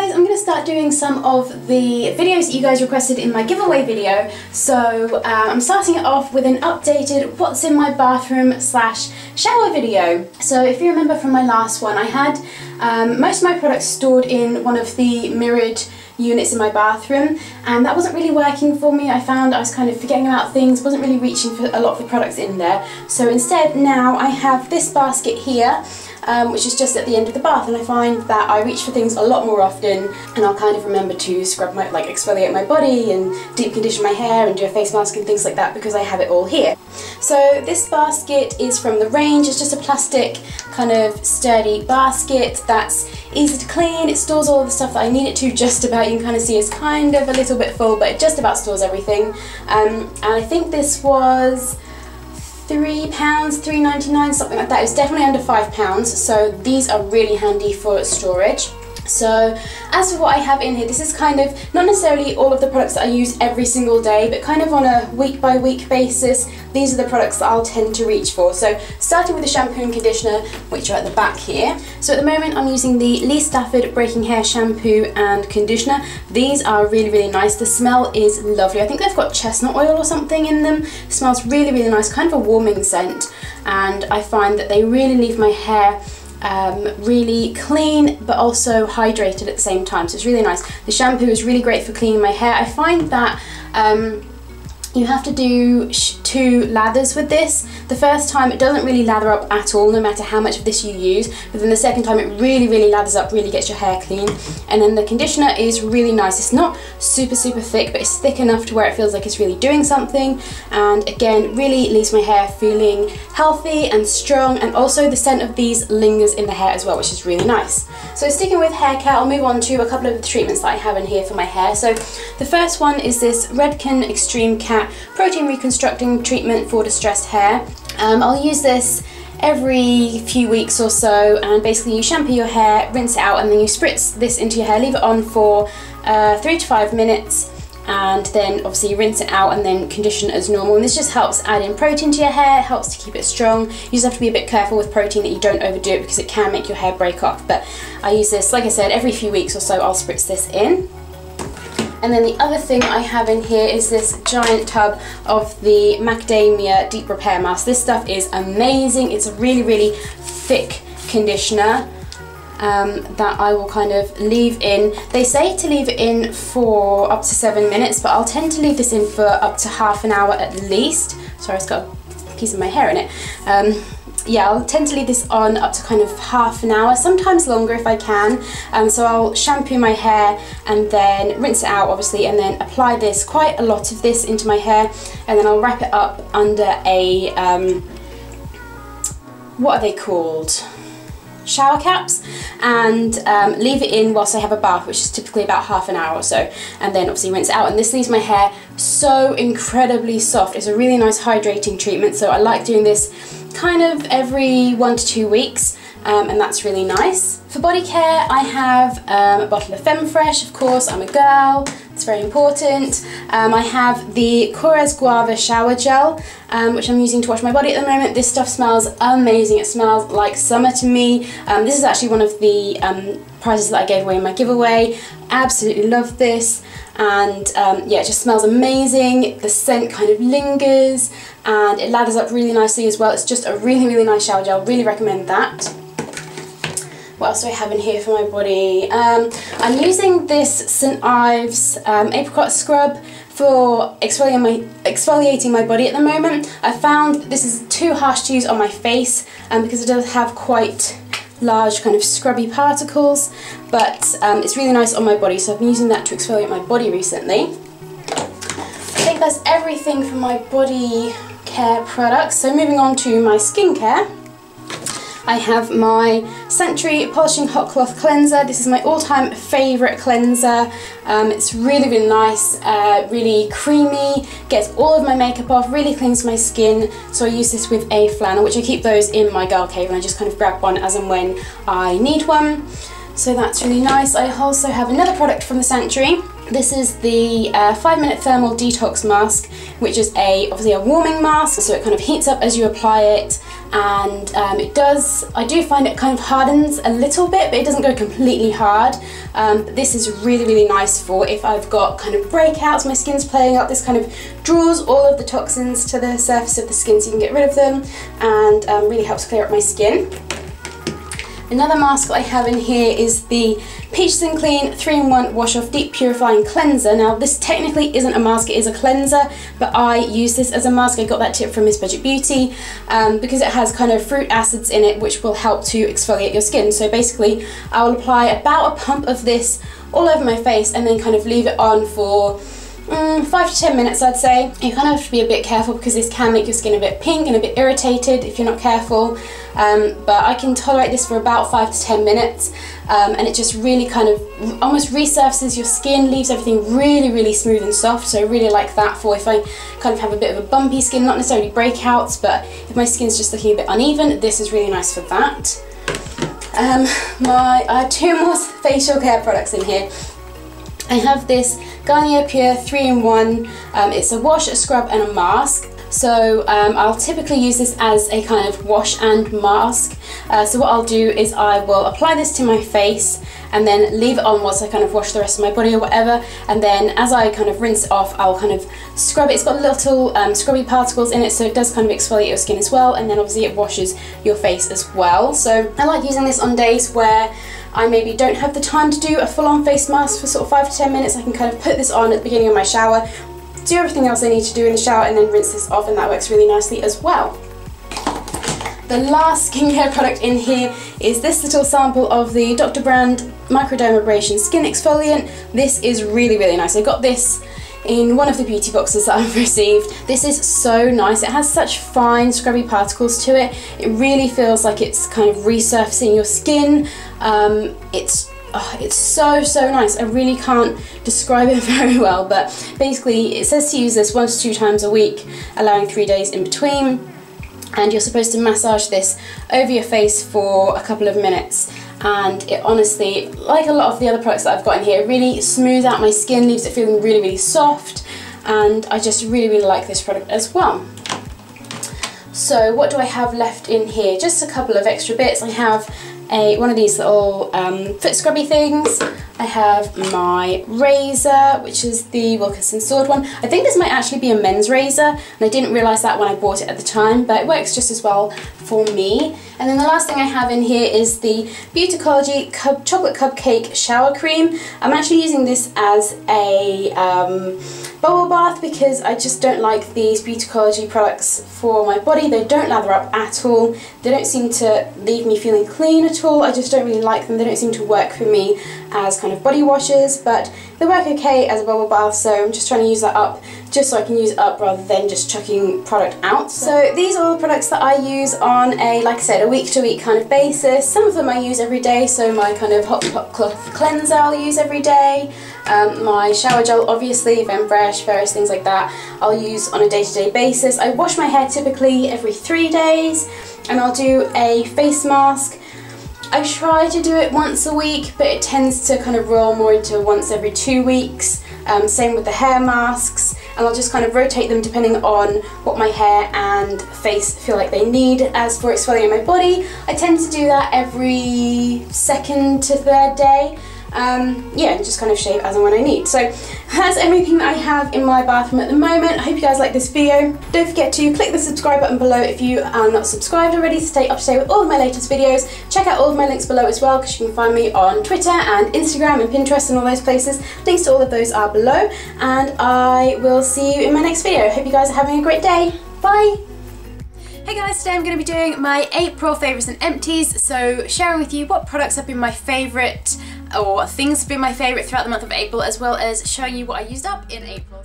guys, I'm going to start doing some of the videos that you guys requested in my giveaway video. So I'm starting it off with an updated what's in my bathroom / shower video. So if you remember from my last one, I had most of my products stored in one of the mirrored units in my bathroom, and that wasn't really working for me. I found I was kind of forgetting about things, wasn't really reaching for a lot of the products in there. So instead now I have this basket here, which is just at the end of the bath, and I find that I reach for things a lot more often, and I'll kind of remember to scrub my, exfoliate my body and deep condition my hair and do a face mask and things like that because I have it all here. So this basket is from the range. It's just a plastic kind of sturdy basket that's easy to clean. It stores all of the stuff that I need it to, just about. You can kind of see it's kind of a little bit full, but it just about stores everything. And I think this was £3, £3.99, something like that. It's definitely under £5, so these are really handy for storage. So as for what I have in here, this is kind of not necessarily all of the products that I use every single day, but kind of on a week by week basis, these are the products that I'll tend to reach for. So starting with the shampoo and conditioner, which are at the back here. So at the moment I'm using the Lee Stafford Breaking Hair shampoo and conditioner. These are really, really nice. The smell is lovely. I think they've got chestnut oil or something in them. It smells really, really nice, kind of a warming scent, and I find that they really leave my hair really clean but also hydrated at the same time, so it's really nice. The shampoo is really great for cleaning my hair. I find that you have to do 2 lathers with this. The first time it doesn't really lather up at all, no matter how much of this you use, but then the second time it really, really lathers up, really gets your hair clean. And then the conditioner is really nice. It's not super, super thick, but it's thick enough to where it feels like it's really doing something, and again, really leaves my hair feeling healthy and strong, and also the scent of these lingers in the hair as well, which is really nice. So sticking with hair care, I'll move on to a couple of the treatments that I have in here for my hair. So the first one is this Redken Extreme Cat Protein Reconstructing Treatment for Distressed Hair. I'll use this every few weeks or so, and basically you shampoo your hair, rinse it out, and then you spritz this into your hair, leave it on for 3 to 5 minutes, and then obviously you rinse it out and then condition as normal. And this just helps add in protein to your hair, helps to keep it strong. You just have to be a bit careful with protein that you don't overdo it, because it can make your hair break off. But I use this, like I said, every few weeks or so I'll spritz this in. And then the other thing I have in here is this giant tub of the Macadamia Deep Repair Mask. This stuff is amazing. It's a really, really thick conditioner that I will kind of leave in. They say to leave it in for up to 7 minutes, but I'll tend to leave this in for up to half an hour at least. Sorry, it's got a piece of my hair in it. Yeah, I'll tend to leave this on up to kind of half an hour, sometimes longer if I can. So I'll shampoo my hair and then rinse it out, obviously, and then apply this, quite a lot of this, into my hair, and then I'll wrap it up under a, what are they called? Shower caps, and leave it in whilst I have a bath, which is typically about half an hour or so, and then obviously rinse it out. And this leaves my hair so incredibly soft. It's a really nice hydrating treatment, so I like doing this kind of every 1 to 2 weeks, and that's really nice. For body care, I have a bottle of Femme Fresh, of course, I'm a girl, it's very important. I have the Corez Guava Shower Gel, which I'm using to wash my body at the moment. This stuff smells amazing. It smells like summer to me. This is actually one of the prizes that I gave away in my giveaway. Absolutely love this, and yeah, it just smells amazing. The scent kind of lingers, and it lathers up really nicely as well. It's just a really, really nice shower gel. Really recommend that. What else do I have in here for my body? I'm using this St. Ives apricot scrub for exfoliating my body at the moment. I found this is too harsh to use on my face because it does have quite large kind of scrubby particles, but it's really nice on my body, so I've been using that to exfoliate my body recently. I think that's everything for my body care products. So moving on to my skincare, I have my Sentry Polishing Hot Cloth Cleanser. This is my all-time favourite cleanser. It's really, really nice, really creamy, gets all of my makeup off, really cleans my skin. So I use this with a flannel, which I keep those in my girl cave, and I just kind of grab one as and when I need one. so that's really nice. I also have another product from the Sanctuary. This is the 5-minute thermal detox mask, which is obviously a warming mask, so it kind of heats up as you apply it, and I do find it kind of hardens a little bit, but it doesn't go completely hard. But this is really, really nice for if I've got kind of breakouts, my skin's playing up. This kind of draws all of the toxins to the surface of the skin so you can get rid of them, and really helps clear up my skin. Another mask that I have in here is the Peaches and Clean 3-in-1 Wash Off Deep Purifying Cleanser. Now this technically isn't a mask, it is a cleanser, but I use this as a mask. I got that tip from Miss Budget Beauty because it has kind of fruit acids in it which will help to exfoliate your skin. So basically I will apply about a pump of this all over my face and then kind of leave it on for 5 to 10 minutes, I'd say. You kind of have to be a bit careful because this can make your skin a bit pink and a bit irritated if you're not careful. But I can tolerate this for about 5 to 10 minutes, and it just really kind of almost resurfaces your skin, leaves everything really, really smooth and soft. So I really like that for if I kind of have a bit of a bumpy skin, not necessarily breakouts, but if my skin's just looking a bit uneven, this is really nice for that. I have 2 more facial care products in here. I have this Garnier Pure 3-in-1, it's a wash, a scrub and a mask. So I'll typically use this as a kind of wash and mask. So what I'll do is I will apply this to my face and then leave it on whilst I kind of wash the rest of my body or whatever, and then as I kind of rinse it off, I'll kind of scrub it. It's got little scrubby particles in it, so it does kind of exfoliate your skin as well, and then obviously it washes your face as well. So I like using this on days where I maybe don't have the time to do a full-on face mask for sort of 5 to 10 minutes. I can kind of put this on at the beginning of my shower, do everything else I need to do in the shower, and then rinse this off, and that works really nicely as well. The last skincare product in here is this little sample of the Dr. Brandt Microdermabrasion Skin Exfoliant. This is really, really nice. I got this in one of the beauty boxes that I've received. This is so nice. It has such fine scrubby particles to it. It really feels like it's kind of resurfacing your skin. It's so nice. I really can't describe it very well, but basically it says to use this 1 to 2 times a week, allowing 3 days in between, and you're supposed to massage this over your face for a couple of minutes. And it honestly, like a lot of the other products that I've got in here, really smooths out my skin, leaves it feeling really, really soft, and I just really, really like this product as well. So what do I have left in here? Just a couple of extra bits. I have one of these little foot scrubby things. I have my razor, which is the Wilkinson Sword one. I think this might actually be a men's razor, and I didn't realise that when I bought it at the time, but it works just as well for me. And then the last thing I have in here is the Beauticology Chocolate Cupcake Shower Cream. I'm actually using this as a bubble bath because I just don't like these Beauticology products for my body. They don't lather up at all. They don't seem to leave me feeling clean at all. I just don't really like them. They don't seem to work for me as kind of body washes, but they work okay as a bubble bath, so I'm just trying to use that up just so I can use it up rather than just chucking product out. So these are all the products that I use on a, like I said, a week-to-week kind of basis. Some of them I use every day, so my kind of hot cloth cleanser I'll use every day. My shower gel, obviously, Femme Fresh, various things like that, I'll use on a day-to-day basis. I wash my hair typically every 3 days, and I'll do a face mask. I try to do it once a week, but it tends to kind of roll more into once every 2 weeks. Same with the hair masks, and I'll just kind of rotate them depending on what my hair and face feel like they need. As for exfoliating my body, I tend to do that every 2nd to 3rd day. Yeah, and just kind of shave as and when I need. So that's everything that I have in my bathroom at the moment. I hope you guys like this video. Don't forget to click the subscribe button below if you are not subscribed already to stay up to date with all of my latest videos. Check out all of my links below as well, because you can find me on Twitter and Instagram and Pinterest and all those places. Links to all of those are below, and I will see you in my next video. Hope you guys are having a great day. Bye! Hey guys, today I'm going to be doing my April favourites and empties, so sharing with you what products have been my favourite or things have been my favourite throughout the month of April, as well as showing you what I used up in April.